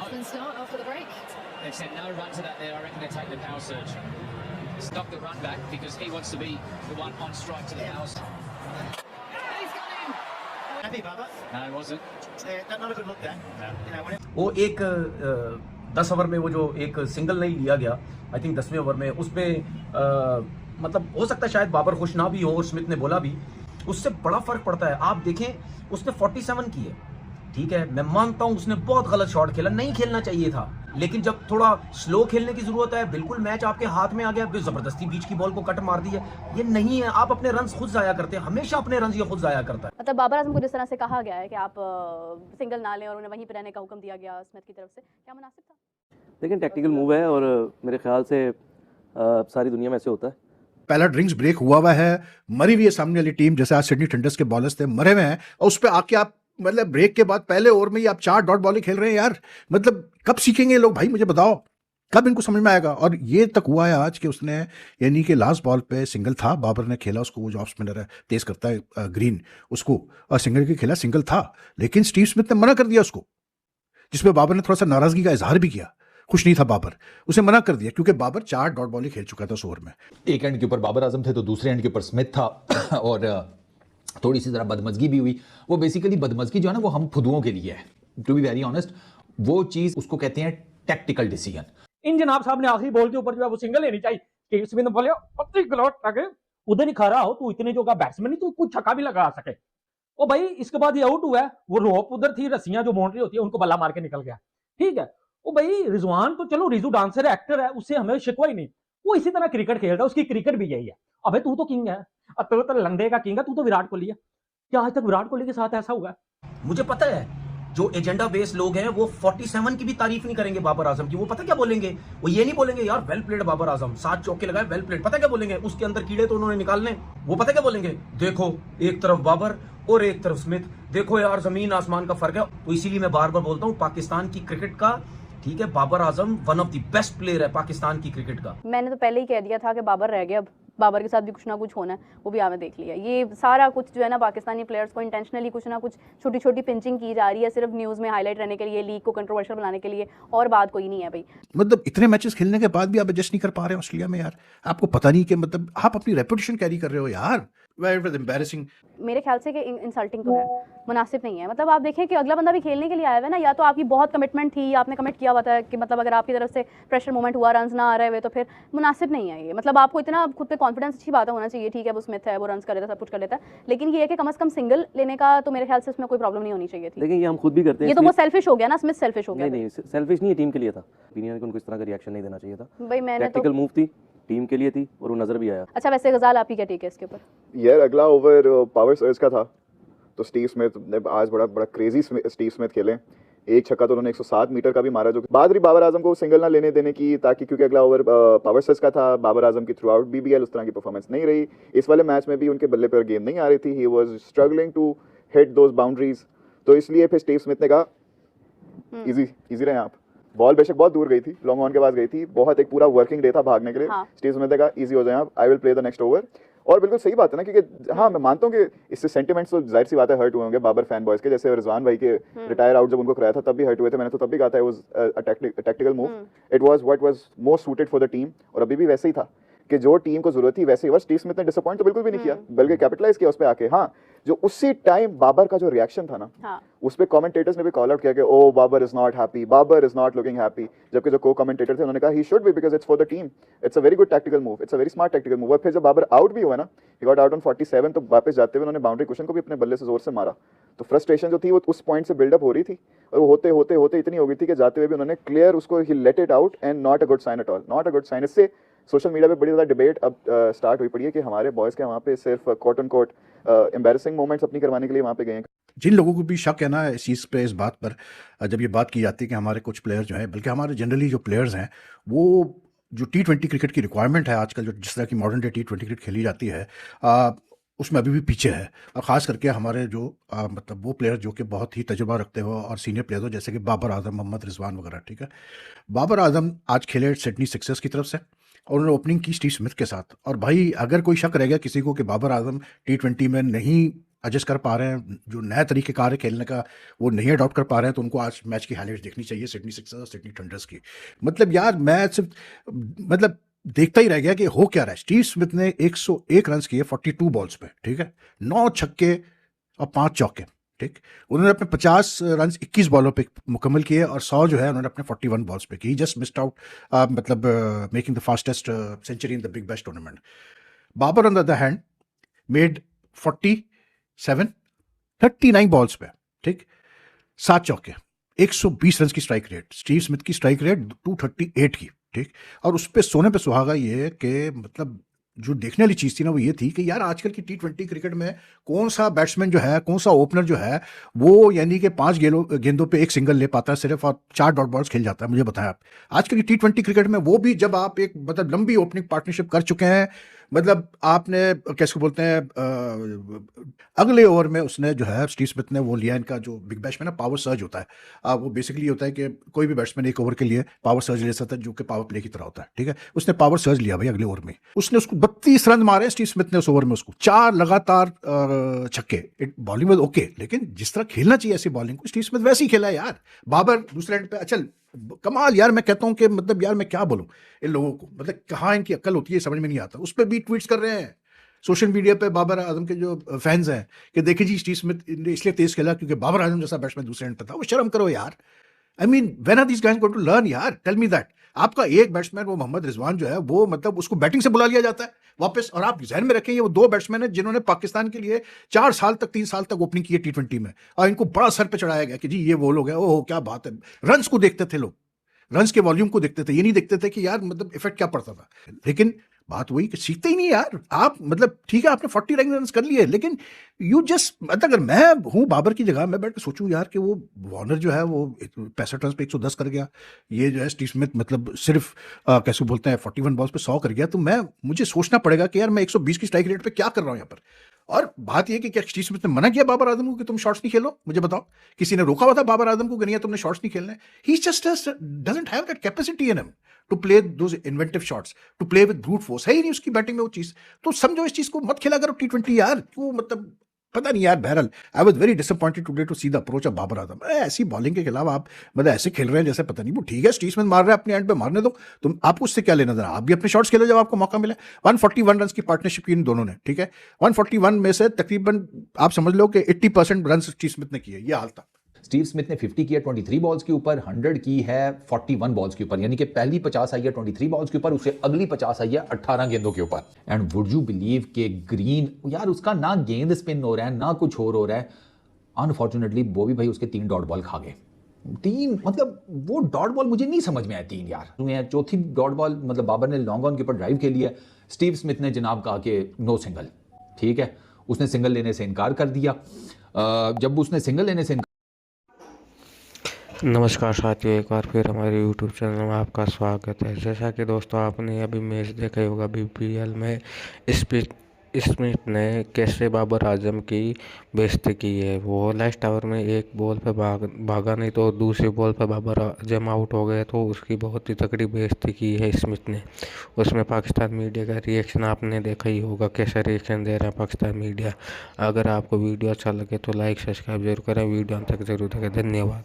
Batsmen start after the break. They've said no run to that there. I reckon they're taking the power surge. Stop the run back because he wants to be the one on strike to the power surge. He's gone in. Happy, Baba? No, it wasn't. Not a good look there. You know, when वो एक 10 over में वो जो एक single नहीं लिया गया, I think 10वें ओवर में, उसमें मतलब हो सकता है शायद बाबर खुश ना भी हो और स्मिथ ने बोला भी, उससे बड़ा फर्क पड़ता है। आप देखें उसने 47 की है, ठीक है, मैं मानता हूं उसने बहुत गलत शॉट खेला, नहीं खेलना चाहिए था, लेकिन जब थोड़ा स्लो खेलने की जरूरत है, बिल्कुल मैच आपके हाथ में आ गया, जबरदस्ती बीच की बॉल को कट मार दी है, ये नहीं है। आप अपने रन खुद जाया करते हैं, हमेशा अपने रन ये खुद जाया करता है। मतलब बाबर आजम को जिस तरह से कहा गया है कि आप सिंगल ना लें और उन्हें वहीं पर रहने का हुक्म दिया गया स्मिथ की तरफ से, क्या मुनासिब था? लेकिन टैक्टिकल मूव है और मेरे ख्याल से सारी दुनिया में ऐसे होता है। पहला ड्रिंक्स ब्रेक हुआ हुआ है, मरी हुई है सामने वाली टीम, जैसे आज सिडनी थंडर्स के बॉलर्स थे, मरे हुए हैं, और उस पर आके आप मतलब ब्रेक के बाद पहले ओवर में ही आप 4 डॉट बॉलिंग खेल रहे हैं यार। मतलब कब सीखेंगे ये लोग भाई, मुझे बताओ कब इनको समझ में आएगा। और ये तक हुआ है आज कि उसने, यानी कि लास्ट बॉल पे सिंगल था, बाबर ने खेला उसको, वो जो ऑफ स्पिनर है तेज करता है ग्रीन, उसको, और सिंगल की खेला, सिंगल था, लेकिन स्टीव स्मिथ ने मना कर दिया उसको, जिसमें बाबर ने थोड़ा सा नाराजगी का इजहार भी किया, खुश नहीं था बाबर, उसे मना कर दिया क्योंकि बाबर 4 डॉट बॉल ही खेल चुका था उस ओवर में। एक एंड के ऊपर बाबर आजम थे तो दूसरे एंड के ऊपर स्मिथ था और थोड़ी सी जरा बदमजगी भी हुई। वो बेसिकली बदमजगी जो है ना, वो हम फुदुओं के लिए है, टू बी वेरी ऑनेस्ट। वो चीज उसको कहते हैं टैक्टिकल डिसीजन। इन जनाब साहब ने आखिरी बॉल के ऊपर जो है वो सिंगल लेनी चाहिए। स्मिथ ने बोले पत्ती गलौट लगे, उधर नहीं खा रहा हो तू, इतने जो का बैट्समैन नहीं, तू कुछ छक्का भी लगा सके। ओ भाई इसके बाद ये आउट हुआ है, वो रोप उधर थी, रस्सियां जो बाउंड्री होती है उनको बल्ला मार के निकल गया, ठीक है। ओ भाई रिजवान तो चलो रिजू डांसर है, एक्टर है, उससे हमें शिकवा ही नहीं, वो इसी तरह क्रिकेट खेलता है, उसकी क्रिकेट भी यही है। अबे तू तो किंग है, तू तो लंडे का किंग है, तू तो विराट कोहली है। क्या आज तक विराट कोहली के साथ ऐसा हुआ है? मुझे पता है जो एजेंडा बेस्ड लोग हैं वो 47 की भी तारीफ नहीं करेंगे बाबर आजम की। वो पता क्या बोलेंगे, वो ये नहीं बोलेंगे यार वेल प्लेड बाबर आजम, 7 चौके लगाए, वेल प्लेड। पता क्या बोलेंगे, उसके अंदर कीड़े तो उन्होंने निकालने। वो पता क्या बोलेंगे, देखो एक तरफ बाबर और एक तरफ स्मिथ, देखो यार जमीन आसमान का फर्क है। तो इसीलिए मैं बार बार बोलता हूँ पाकिस्तान की क्रिकेट का, ठीक है, Babar Azam one of the best player है पाकिस्तान की क्रिकेट का। मैंने तो पहले ही कह दिया था कि बाबर रह गया, अब बाबर के साथ भी कुछ ना कुछ होना है, वो भी आपने देख लिया। ये सारा कुछ जो है ना, पाकिस्तानी प्लेयर्स को इंटेंशनली कुछ ना कुछ छोटी छोटी पिंचिंग की जा रही है, सिर्फ न्यूज़ में हाईलाइट रहने के लिए, लीग को कंट्रोवर्शियल बनाने के लिए, और बात कोई नहीं है भाई। मतलब इतने मैचेस खेलने के बाद भी आप एडजस्ट नहीं कर पा रहे हैं ऑस्ट्रेलिया में यार, आपको पता नहीं कि मतलब आप अपनी रेपुटेशन कैरी कर रहे हो यार। एम्बैरेसिंग। मेरे ख्याल से कि इंसल्टिंग तो है, मुनासिब नहीं है। मतलब आप देखें कि अगला बंदा भी खेलने के लिए आया हुआ है ना, या तो आपकी बहुत कमिटमेंट थी, आपने कमिट किया हुआ था कि मतलब अगर आपकी तरफ से प्रेशर मोमेंट हुआ, रन्स ना आ रहे हुए, तो फिर मुनासिब नहीं है ये। मतलब आपको इतना खुद पे कॉन्फिडेंस, अच्छी बात होना चाहिए, ठीक है वो स्मिथ है, वो रन्स कर लेता है, सब कुछ कर लेता है, लेकिन ये है कि कम से कम सिंगल लेने का तो मेरे ख्याल से उसमें कोई प्रॉब्लम नहीं होनी चाहिए थी। लेकिन ये हम खुद भी करते हैं, ये तो वो सेल्फिश हो गया ना, स्मिथ सेल्फिश हो गया। नहीं सेल्फिश नहीं है, टीम के लिए था। ओपिनियन उनको इस तरह का रिएक्शन नहीं देना चाहिए था भाई। मैंने टैक्टिकल मूव थी, टीम के लिए थी और वो नजर भी आया। अच्छा वैसे गजाल आप ही क्या टेक है इसके ऊपर? यार अगला ओवर पावर सर्ज का था, तो स्टीव स्मिथ ने आज बड़ा क्रेजी स्टीव स्मिथ खेले। एक छक्का तो उन्होंने 107 मीटर का भी मारा, जो बात रही बाबर आजम को सिंगल ना लेने देने की, ताकि क्योंकि अगला ओवर पावर सर्ज का था, बाबर आजम की थ्रू आउट बीबीएल उस तरह की परफॉर्मेंस नहीं रही। इस वाले मैच में भी उनके बल्ले पर गेंद नहीं आ रही थी, he was struggling to hit those boundaries. तो इसलिए फिर स्टीव स्मिथ ने कहा इजी रहे आप। बॉल बेशक बहुत दूर गई थी, लॉन्ग ऑन के पास गई थी, बहुत एक पूरा वर्किंग डे था भागने के लिए। स्टीव स्मिथ ने कहा इजी हो जाए आप, I will play the next over. और बिल्कुल सही बात है ना, क्योंकि हाँ मैं मानता हूँ कि इससे सेंटिमेंट्स तो जाहिर सी बात है हर्ट हुए होंगे बाबर फैन बॉयज के, जैसे रिजवान भाई के रिटायर आउट जब उनको कराया था तब भी हर्ट हुए थे। मैंने तो तब भी कहा था it was a tactical move, it was what was most suited for the team, और अभी भी वैसे ही था कि जो टीम को जरूरत थी वैसे ही हुआ। स्टीव स्मिथ ने डिसअपॉइंट तो बिल्कुल भी नहीं किया, बल्कि कैपिटलाइज किया उस पे आके। हाँ जो उसी टाइम बाबर का जो रिएक्शन था ना, उस पे कमेंटेटर्स ने भी कॉल आउट किया कि oh Babar is not happy, Babar is not looking happy, जबकि जो को कमेंटेटर थे उन्होंने कहा he should be because it's for the team, it's a very good tactical move, it's a very smart tactical move. और फिर जब बाबर आउट भी हुआ ना, ही गॉट आउट ऑन 47, तो वापस जाते हुए उन्होंने बाउंड्री कुशन को भी अपने बल्ले से जोर से मारा। तो फ्रस्ट्रेशन जो थी वो उस पॉइंट से बिल्डअप हो रही थी, और वो होते होते होते इतनी हो गई थी कि जाते हुए भी उन्होंने क्लियर उसको ही let it out, and not a good sign at all, not a good sign. इससे सोशल मीडिया पे बड़ी ज़्यादा डिबेट अब स्टार्ट हुई पड़ी है कि हमारे बॉयज़ के वहाँ पे सिर्फ quote end quote embarrassing moments अपनी करवाने के लिए वहाँ पे गए हैं। जिन लोगों को भी शक है ना इस चीज़ पे, इस बात पर, जब ये बात की जाती है कि हमारे कुछ प्लेयर जो हैं, बल्कि हमारे जनरली जो प्लेयर्स हैं, वो जो T20 क्रिकेट की रिक्वायरमेंट है आजकल, जो जिस तरह की मॉडर्न डे T20 क्रिकेट खेली जाती है, उसमें अभी भी पीछे है। और ख़ास करके हमारे जो मतलब वो प्लेयर जो कि बहुत ही तजुर्बा रखते हो और सीनियर प्लेयर हो, जैसे कि बाबर आजम, मोहम्मद रिजवान वगैरह, ठीक है। बाबर आजम आज खेले सिडनी सिक्सर्स की तरफ से, और उन्होंने ओपनिंग की स्टीव स्मिथ के साथ। और भाई अगर कोई शक रह गया किसी को कि बाबर आजम T20 में नहीं एडजस्ट कर पा रहे हैं, जो नया तरीक़ेकार है खेलने का वो नहीं अडॉप्ट कर पा रहे हैं, तो उनको आज मैच की हाइलाइट्स देखनी चाहिए सिडनी सिक्सर्स और सिडनी थंडर्स की। मतलब यार मैं सिर्फ मतलब देखता ही रह गया कि हो क्या रहा है। स्टीव स्मिथ ने 101 रन किए 42 बॉल्स पे, ठीक है, 9 छक्के और 5 चौके, ठीक। उन्होंने अपने 50 रन 21 बॉलों पे मुकम्मल किए और 100 जो है उन्होंने अपने 41 बॉल्स पे की। जस्ट मिस्ड आउट मतलब making the fastest century in the big bash tournament. Babar on the other hand made 39 balls पे, ठीक, 7 चौके, 120 रन की स्ट्राइक रेट। स्टीव स्मिथ की स्ट्राइक रेट 238 की, ठीक। और उस पे सोने पे सुहागा ये कि मतलब जो देखने वाली चीज़ थी ना वो ये थी कि यार आजकल की T20 क्रिकेट में कौन सा बैट्समैन जो है, कौन सा ओपनर जो है वो यानी कि 5 गेंदों पे एक सिंगल ले पाता है सिर्फ और 4 डॉट बॉल्स खेल जाता है। मुझे बताएं आप आजकल की T20 क्रिकेट में वो भी जब आप एक मतलब लंबी ओपनिंग पार्टनरशिप कर चुके हैं, मतलब आपने कैसे बोलते हैं अगले ओवर में उसने जो है स्टीव स्मिथ ने वो लिया, इनका जो बिग बैश में ना पावर सर्ज होता है, वो बेसिकली होता है कि कोई भी बैट्समैन एक ओवर के लिए पावर सर्ज ले सकता है जो कि पावर प्ले की तरह होता है, ठीक है। उसने पावर सर्ज लिया भाई अगले ओवर में, उसने उसको 32 रन मारे स्टीव स्मिथ ने उस ओवर में, उसको 4 लगातार छक्के। बॉलिंग में ओके, लेकिन जिस तरह खेलना चाहिए ऐसी बॉलिंग को स्टीव स्मिथ वैसे ही खेला यार। बाबर दूसरे एंड पे चल कमाल यार, मैं कहता हूं कि मतलब यार मैं क्या बोलूं इन लोगों को, मतलब कहाँ इनकी अक्ल होती है समझ में नहीं आता। उस पर भी ट्वीट्स कर रहे हैं सोशल मीडिया पे बाबर आजम के जो फैंस हैं कि देखिए जी स्टीव स्मिथ ने इसलिए तेज खेला क्योंकि बाबर आजम जैसा बैट्समैन दूसरे एंड पे था। वो शर्म करो यार। I mean when are these guys going to learn यार, टेल मी दैट। आपका एक बैट्समैन वो मोहम्मद रिजवान जो है वो मतलब उसको बैटिंग से बुला लिया जाता है वापस, और आप ध्यान में रखें ये वो 2 बैट्समैन हैं जिन्होंने पाकिस्तान के लिए 4 साल तक 3 साल तक ओपनिंग की है T20 में, और इनको बड़ा सर पे चढ़ाया गया कि जी ये वो लोग हैं। ओह क्या बात है। रन्स को देखते थे लोग, रन्स के वॉल्यूम को देखते थे, ये नहीं देखते थे कि यार मतलब इफेक्ट क्या पड़ता था। लेकिन बात वही कि सीखते ही नहीं यार आप। मतलब ठीक है आपने 40 रन कर लिए, लेकिन यू जस्ट मतलब अगर मैं हूँ बाबर की जगह, मैं बैठ के सोचूं यार कि वो वार्नर जो है वो 65 रन पे 110 कर गया, ये जो है स्टीव स्मिथ मतलब सिर्फ कैसे बोलते हैं 41 बॉल्स पे 100 कर गया, तो मुझे सोचना पड़ेगा कि यार मैं 120 की स्ट्राइक रेट पे क्या कर रहा हूँ यहाँ पर। और बात यह कि क्या स्टीव स्मिथ ने मना किया बाबर आजम को कि तुम शॉट्स नहीं खेलो? मुझे बताओ, किसी ने रोका हुआ था बाबर आजम को कि नहीं तुमने शॉट्स नहीं खेलने? He just doesn't have that capacity in him to play those inventive shots, to play with brute force. है ही नहीं उसकी बैटिंग में वो चीज। तो समझो इस चीज को मत खेला करो T20 यार। क्यों मतलब पता नहीं यार। बहरहाल I was very disappointed today to see the approach of Babar Azam. ऐसी बॉलिंग के खिलाफ आप मतलब ऐसे खेल रहे हैं जैसे पता नहीं। वो ठीक है स्टीव स्मिथ मार रहे हैं अपने एंड पे, मारने दो, तुम आपको उससे क्या लेना देना। आप भी अपने शॉट्स खेलो जब आपको मौका मिले। 141 रन की पार्टनरशिप की इन दोनों ने, ठीक है। 141 में से तकरीबन आप समझ लो कि 80% रन स्टीव स्मिथ ने किए। ये हाल था। स्टीव स्मिथ ने 50 की है 23 बॉल्स के ऊपर, 100 की है 41 बॉल्स के ऊपर, यानी कि पहली 50 आई है 23 बॉल्स के ऊपर, उससे अगली 50 आई है 18 गेंदों के ऊपर। एंड वुड यू बिलीव के ग्रीन यार उसका ना गेंद स्पिन हो रहा है ना कुछ और हो रहा है। अनफॉर्चुनेटली वो भी भाई उसके 3 डॉट बॉल खा गए। 3 मतलब वो डॉट बॉल मुझे नहीं समझ में आया 3 यार। चौथी डॉट बॉल मतलब बाबर ने लॉन्ग ऑन के ऊपर ड्राइव खेली है, स्टीव स्मिथ ने जनाब कहा कि नो सिंगल, ठीक है। उसने सिंगल लेने से इनकार कर दिया। जब उसने सिंगल लेने से नमस्कार साथियों, एक बार फिर हमारे YouTube चैनल में आपका स्वागत है। जैसा कि दोस्तों आपने अभी मैच देखा ही होगा BPL में स्मिथ ने कैसे बाबर आजम की बेइज्जती की है। वो लास्ट ओवर में एक बॉल पे भागा नहीं तो दूसरी बॉल पे बाबर आजम आउट हो गए, तो उसकी बहुत ही तगड़ी बेइज्जती की है स्मिथ ने। उसमें पाकिस्तान मीडिया का रिएक्शन आपने देखा ही होगा, कैसा रिएक्शन दे रहा है पाकिस्तान मीडिया। अगर आपको वीडियो अच्छा लगे तो लाइक सब्सक्राइब जरूर करें, वीडियो अंत तक जरूर देखें। धन्यवाद।